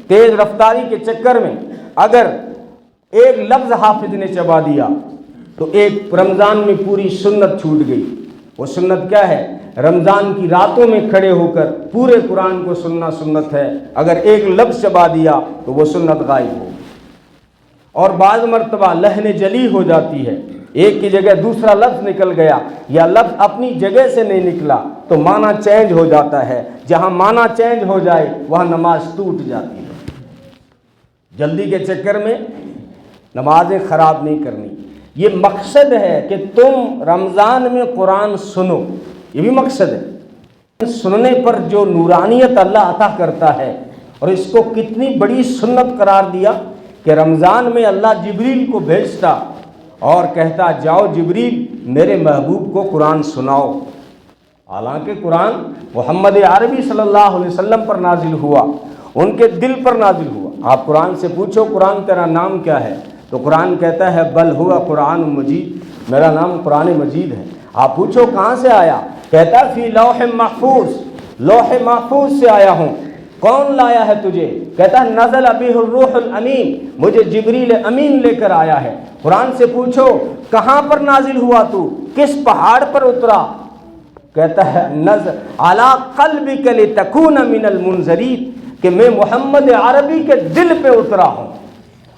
تیز رفتاری کے چکر میں اگر ایک لفظ حافظ نے چبا دیا تو ایک رمضان میں پوری سنت چھوٹ گئی۔ وہ سنت کیا ہے؟ رمضان کی راتوں میں کھڑے ہو کر پورے قرآن کو سننا سنت ہے۔ اگر ایک لفظ چبا دیا تو وہ سنت غائب ہو۔ اور بعض مرتبہ لحن جلی ہو جاتی ہے، ایک کی جگہ دوسرا لفظ نکل گیا یا لفظ اپنی جگہ سے نہیں نکلا تو معنی چینج ہو جاتا ہے۔ جہاں معنی چینج ہو جائے وہاں نماز ٹوٹ جاتی ہے۔ جلدی کے چکر میں نمازیں خراب نہیں کرنی۔ یہ مقصد ہے کہ تم رمضان میں قرآن سنو، یہ بھی مقصد ہے۔ سننے پر جو نورانیت اللہ عطا کرتا ہے، اور اس کو کتنی بڑی سنت قرار دیا کہ رمضان میں اللہ جبریل کو بھیجتا اور کہتا جاؤ جبریل میرے محبوب کو قرآن سناؤ۔ حالانکہ قرآن محمد عربی صلی اللہ علیہ وسلم پر نازل ہوا، ان کے دل پر نازل ہوا۔ آپ قرآن سے پوچھو قرآن تیرا نام کیا ہے تو قرآن کہتا ہے بل ہوا قرآن مجید، میرا نام قرآن مجید ہے۔ آپ پوچھو کہاں سے آیا، کہتا ہے فی لوح محفوظ، لوح محفوظ سے آیا ہوں۔ کون لایا ہے تجھے؟ کہتا ہے نزل بہ الروح الامین، مجھے جبریل امین لے کر آیا ہے۔ قرآن سے پوچھو کہاں پر نازل ہوا تو، کس پہاڑ پر اترا؟ کہتا ہے نزل علی قلبک لتکون من المنذرین، کہ میں محمد عربی کے دل پہ اترا ہوں۔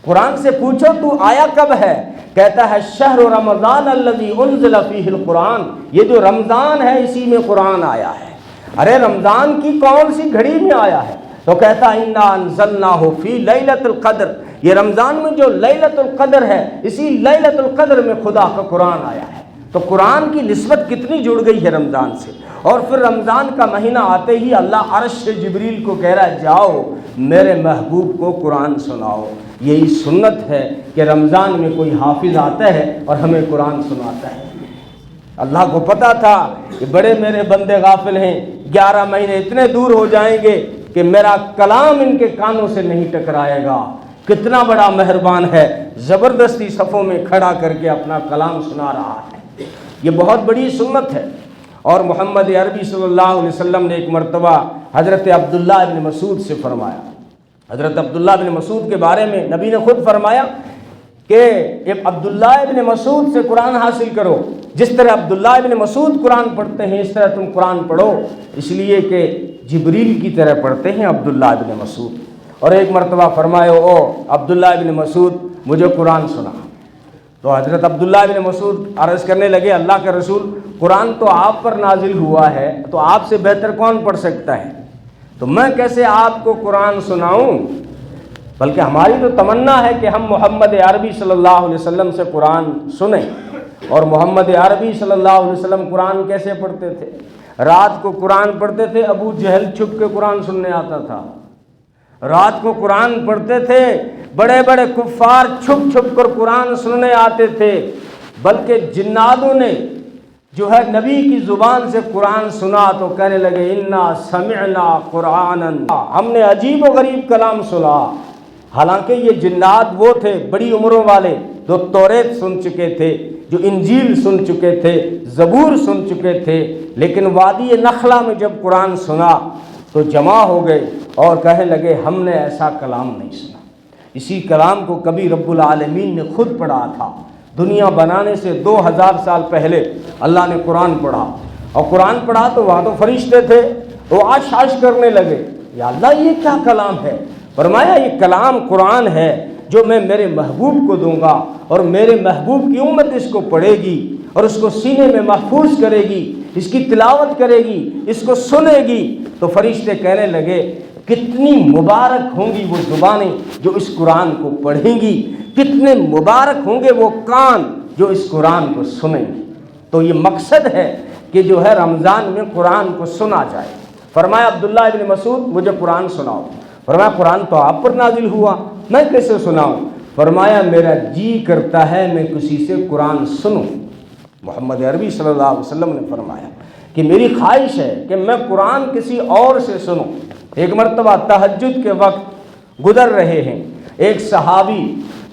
قرآن سے پوچھو تو آیا کب ہے؟ کہتا ہے شہر رمضان الذی انزل فیہ القرآن، یہ جو رمضان ہے اسی میں قرآن آیا ہے۔ ارے رمضان کی کون سی گھڑی میں آیا ہے؟ تو کہتا انا انزلناہ فی لیلۃ القدر، یہ رمضان میں جو لیلۃ القدر ہے اسی لیلۃ القدر میں خدا کا قرآن آیا ہے۔ تو قرآن کی نسبت کتنی جڑ گئی ہے رمضان سے۔ اور پھر رمضان کا مہینہ آتے ہی اللہ عرش سے جبریل کو کہہ رہا ہے جاؤ میرے محبوب کو قرآن سناؤ۔ یہی سنت ہے کہ رمضان میں کوئی حافظ آتا ہے اور ہمیں قرآن سناتا ہے۔ اللہ کو پتا تھا کہ بڑے میرے بندے غافل ہیں، 11 مہینے اتنے دور ہو جائیں گے کہ میرا کلام ان کے کانوں سے نہیں ٹکرائے گا۔ کتنا بڑا مہربان ہے، زبردستی صفوں میں کھڑا کر کے اپنا کلام سنا رہا ہے۔ یہ بہت بڑی سنت ہے۔ اور محمد عربی صلی اللہ علیہ وسلم نے ایک مرتبہ حضرت عبداللہ ابن مسعود سے فرمایا، حضرت عبداللہ ابن مسعود کے بارے میں نبی نے خود فرمایا کہ عبداللہ ابن مسعود سے قرآن حاصل کرو، جس طرح عبداللہ ابن مسعود قرآن پڑھتے ہیں اس طرح تم قرآن پڑھو، اس لیے کہ جبریل کی طرح پڑھتے ہیں عبداللہ ابن مسعود۔ اور ایک مرتبہ فرمایا او عبداللہ ابن مسعود مجھے قرآن سنا۔ تو حضرت عبداللہ ابن مسعود عرض کرنے لگے اللہ کے رسول قرآن تو آپ پر نازل ہوا ہے تو آپ سے بہتر کون پڑھ سکتا ہے، تو میں کیسے آپ کو قرآن سناؤں؟ بلکہ ہماری تو تمنا ہے کہ ہم محمد عربی صلی اللہ علیہ وسلم سے قرآن سنیں۔ اور محمد عربی صلی اللہ علیہ وسلم قرآن کیسے پڑھتے تھے؟ رات کو قرآن پڑھتے تھے، ابو جہل چھپ کے قرآن سننے آتا تھا۔ رات کو قرآن پڑھتے تھے، بڑے بڑے کفار چھپ چھپ کر قرآن سننے آتے تھے۔ بلکہ جناتوں نے جو ہے نبی کی زبان سے قرآن سنا تو کہنے لگے انا سمعنا قرآنا، ہم نے عجیب و غریب کلام سنا۔ حالانکہ یہ جنات وہ تھے بڑی عمروں والے جو توریت سن چکے تھے، جو انجیل سن چکے تھے، زبور سن چکے تھے، لیکن وادی نخلا میں جب قرآن سنا تو جمع ہو گئے اور کہنے لگے ہم نے ایسا کلام نہیں سنا۔ اسی کلام کو کبھی رب العالمین نے خود پڑھا تھا۔ دنیا بنانے سے 2000 سال پہلے اللہ نے قرآن پڑھا، اور قرآن پڑھا تو وہاں تو فرشتے تھے، وہ آش آش کرنے لگے یا اللہ یہ کیا کلام ہے؟ فرمایا یہ کلام قرآن ہے جو میں میرے محبوب کو دوں گا، اور میرے محبوب کی امت اس کو پڑھے گی اور اس کو سینے میں محفوظ کرے گی، اس کی تلاوت کرے گی، اس کو سنے گی۔ تو فرشتے کہنے لگے کتنی مبارک ہوں گی وہ زبانیں جو اس قرآن کو پڑھیں گی، کتنے مبارک ہوں گے وہ کان جو اس قرآن کو سنیں گے۔ تو یہ مقصد ہے کہ جو ہے رمضان میں قرآن کو سنا جائے۔ فرمایا عبداللہ ابن مسعود مجھے قرآن سناؤ۔ فرمایا قرآن تو آپ پر نازل ہوا، میں کیسے سناؤں؟ فرمایا میرا جی کرتا ہے میں کسی سے قرآن سنوں۔ محمد عربی صلی اللہ علیہ وسلم نے فرمایا کہ میری خواہش ہے کہ میں قرآن کسی اور سے سنوں۔ ایک مرتبہ تہجد کے وقت گزر رہے ہیں، ایک صحابی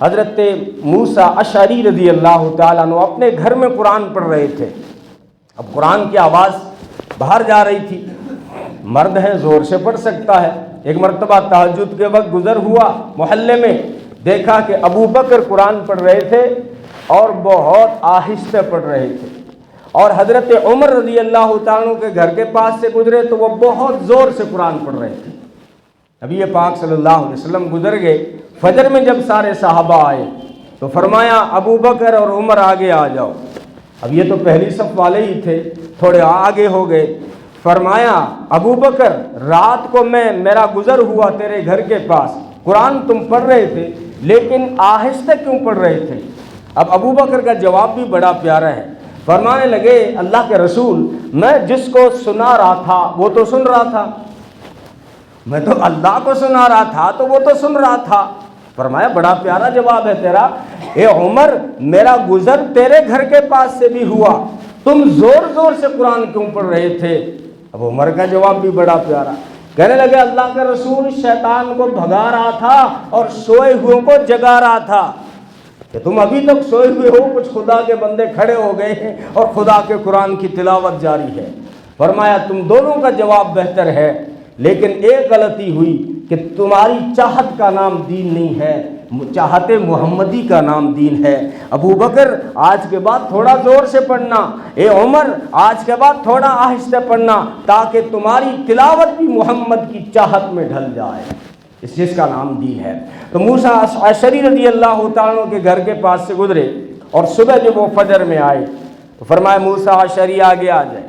حضرت موسیٰ اشعری رضی اللہ تعالیٰ عنہ اپنے گھر میں قرآن پڑھ رہے تھے۔ اب قرآن کی آواز باہر جا رہی تھی، مرد ہے زور سے پڑھ سکتا ہے۔ ایک مرتبہ تہجد کے وقت گزر ہوا محلے میں، دیکھا کہ ابو بکر قرآن پڑھ رہے تھے اور بہت آہستہ پڑھ رہے تھے، اور حضرت عمر رضی اللہ تعالیٰ کے گھر کے پاس سے گزرے تو وہ بہت زور سے قرآن پڑھ رہے تھے۔ نبی پاک صلی اللہ علیہ وسلم گزر گئے۔ فجر میں جب سارے صحابہ آئے تو فرمایا ابو بکر اور عمر آگے آ جاؤ۔ اب یہ تو پہلی صف والے ہی تھے، تھوڑے آگے ہو گئے۔ فرمایا ابو بکر، رات کو میرا گزر ہوا تیرے گھر کے پاس، قرآن تم پڑھ رہے تھے لیکن آہستہ کیوں پڑھ رہے تھے؟ اب ابو بکر کا جواب بھی بڑا پیارا ہے، فرمانے لگے اللہ کے رسول، میں جس کو سنا رہا تھا وہ تو سن رہا تھا، میں تو اللہ کو سنا رہا تھا تو وہ تو سن رہا تھا۔ فرمایا بڑا پیارا جواب ہے تیرا، اے عمر میرا گزر تیرے گھر کے پاس سے بھی ہوا، تم زور زور سے قرآن کیوں پڑھ رہے تھے؟ اب عمر کا جواب بھی بڑا پیارا، کہنے لگے اللہ کے رسول، شیطان کو بھگا رہا تھا اور سوئے ہوئے کو جگا رہا تھا کہ تم ابھی تک سوئے ہوئے ہو، کچھ خدا کے بندے کھڑے ہو گئے ہیں اور خدا کے قرآن کی تلاوت جاری ہے۔ فرمایا تم دونوں کا جواب بہتر ہے، لیکن ایک غلطی ہوئی کہ تمہاری چاہت کا نام دین نہیں ہے، چاہت محمدی کا نام دین ہے۔ ابو بکر آج کے بعد تھوڑا زور سے پڑھنا، اے عمر آج کے بعد تھوڑا آہستہ پڑھنا، تاکہ تمہاری تلاوت بھی محمد کی چاہت میں ڈھل جائے، اس چیز کا نام دین ہے۔ تو موسیٰ اشعری رضی اللہ تعالیٰ کے گھر کے پاس سے گزرے، اور صبح جب وہ فجر میں آئے تو فرمایا موسیٰ اشعری آگے آ جائے،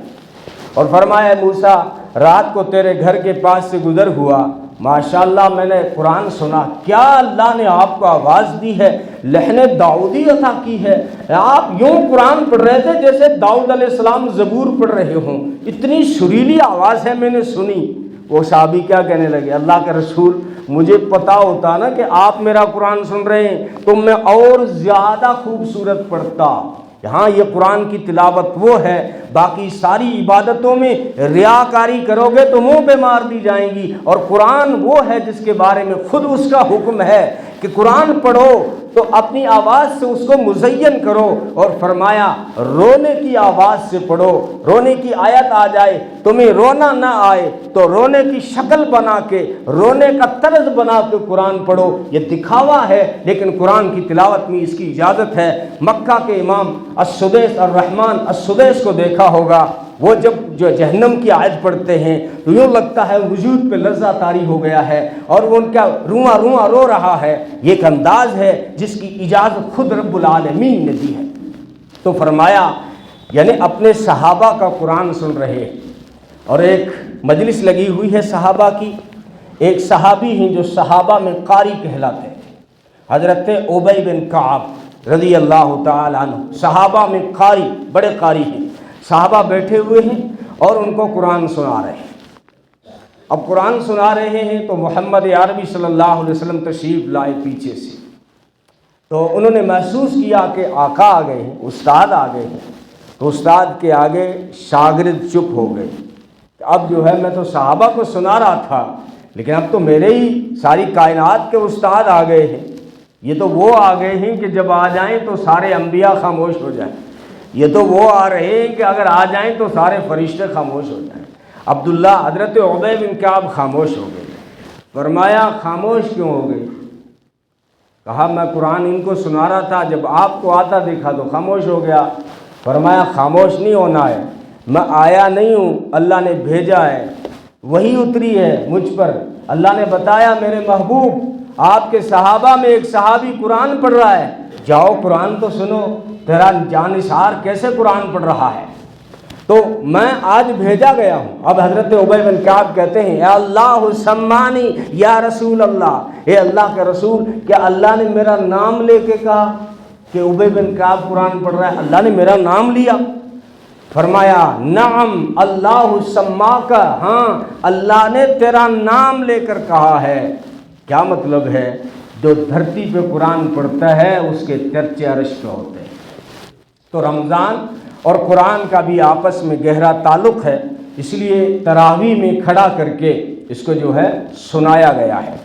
اور فرمایا موسیٰ رات کو تیرے گھر کے پاس سے گزر ہوا، ماشاءاللہ میں نے قرآن سنا، کیا اللہ نے آپ کو آواز دی ہے، لحن داؤدی عطا کی ہے، آپ یوں قرآن پڑھ رہے تھے جیسے داؤد علیہ السلام زبور پڑھ رہے ہوں، اتنی سریلی آواز ہے میں نے سنی۔ وہ صحابی کیا کہنے لگے، اللہ کے رسول مجھے پتا ہوتا نا کہ آپ میرا قرآن سن رہے ہیں تو میں اور زیادہ خوبصورت پڑھتا۔ یہاں یہ قرآن کی تلاوت وہ ہے، باقی ساری عبادتوں میں ریاکاری کرو گے تو منہ پہ مار دی جائیں گی، اور قرآن وہ ہے جس کے بارے میں خود اس کا حکم ہے کہ قرآن پڑھو تو اپنی آواز سے اس کو مزین کرو، اور فرمایا رونے کی آواز سے پڑھو، رونے کی آیت آ جائے تمہیں رونا نہ آئے تو رونے کی شکل بنا کے، رونے کا طرز بنا کے قرآن پڑھو۔ یہ دکھاوا ہے لیکن قرآن کی تلاوت میں اس کی اجازت ہے۔ مکہ کے امام السدیس الرحمن السدیس کو دیکھا ہوگا، وہ جب جو جہنم کی آیت پڑھتے ہیں تو یوں لگتا ہے وجود پہ لرزہ طاری ہو گیا ہے اور وہ ان کا رواں رواں رو رہا ہے۔ یہ ایک انداز ہے جس کی اجازت خود رب العالمین نے دی ہے۔ تو فرمایا یعنی اپنے صحابہ کا قرآن سن رہے ہیں، اور ایک مجلس لگی ہوئی ہے صحابہ کی، ایک صحابی ہیں جو صحابہ میں قاری کہلاتے ہیں، حضرت ابی بن کعب رضی اللہ تعالی عنہ، صحابہ میں قاری، بڑے قاری ہیں۔ صحابہ بیٹھے ہوئے ہیں اور ان کو قرآن سنا رہے ہیں۔ اب قرآن سنا رہے ہیں تو محمد عربی صلی اللہ علیہ وسلم تشریف لائے پیچھے سے، تو انہوں نے محسوس کیا کہ آقا آ گئے ہیں، استاد آ گئے ہیں، تو استاد کے آگے شاگرد چپ ہو گئے۔ اب جو ہے میں تو صحابہ کو سنا رہا تھا لیکن اب تو میرے ہی ساری کائنات کے استاد آ گئے ہیں، یہ تو وہ آ گئے ہیں کہ جب آ جائیں تو سارے انبیاء خاموش ہو جائیں، یہ تو وہ آ رہے ہیں کہ اگر آ جائیں تو سارے فرشتے خاموش ہو جائیں۔ عبداللہ حضرت ابی بن کعب خاموش ہو گئے۔ فرمایا خاموش کیوں ہو گئے؟ کہا میں قرآن ان کو سنا رہا تھا، جب آپ کو آتا دیکھا تو خاموش ہو گیا۔ فرمایا خاموش نہیں ہونا ہے، میں آیا نہیں ہوں، اللہ نے بھیجا ہے، وہی اتری ہے مجھ پر، اللہ نے بتایا میرے محبوب آپ کے صحابہ میں ایک صحابی قرآن پڑھ رہا ہے، جاؤ قرآن تو سنو، تیرا جانثار کیسے قرآن پڑھ رہا ہے؟ تو میں آج بھیجا گیا ہوں۔ اب حضرت ابی بن کعب کہتے ہیں اے اللہ سمانی یا رسول اللہ، اے اللہ کے رسول، کیا اللہ نے میرا نام لے کے کہا کہ ابی بن کعب قرآن پڑھ رہا ہے؟ اللہ نے میرا نام لیا؟ فرمایا نعم اللہ سماک، ہاں اللہ نے تیرا نام لے کر کہا ہے۔ کیا مطلب ہے؟ جو دھرتی پہ قرآن پڑھتا ہے اس کے چرچے عرش پہ ہوتے ہیں۔ تو رمضان اور قرآن کا بھی آپس میں گہرا تعلق ہے، اس لیے تراویح میں کھڑا کر کے اس کو جو ہے سنایا گیا ہے۔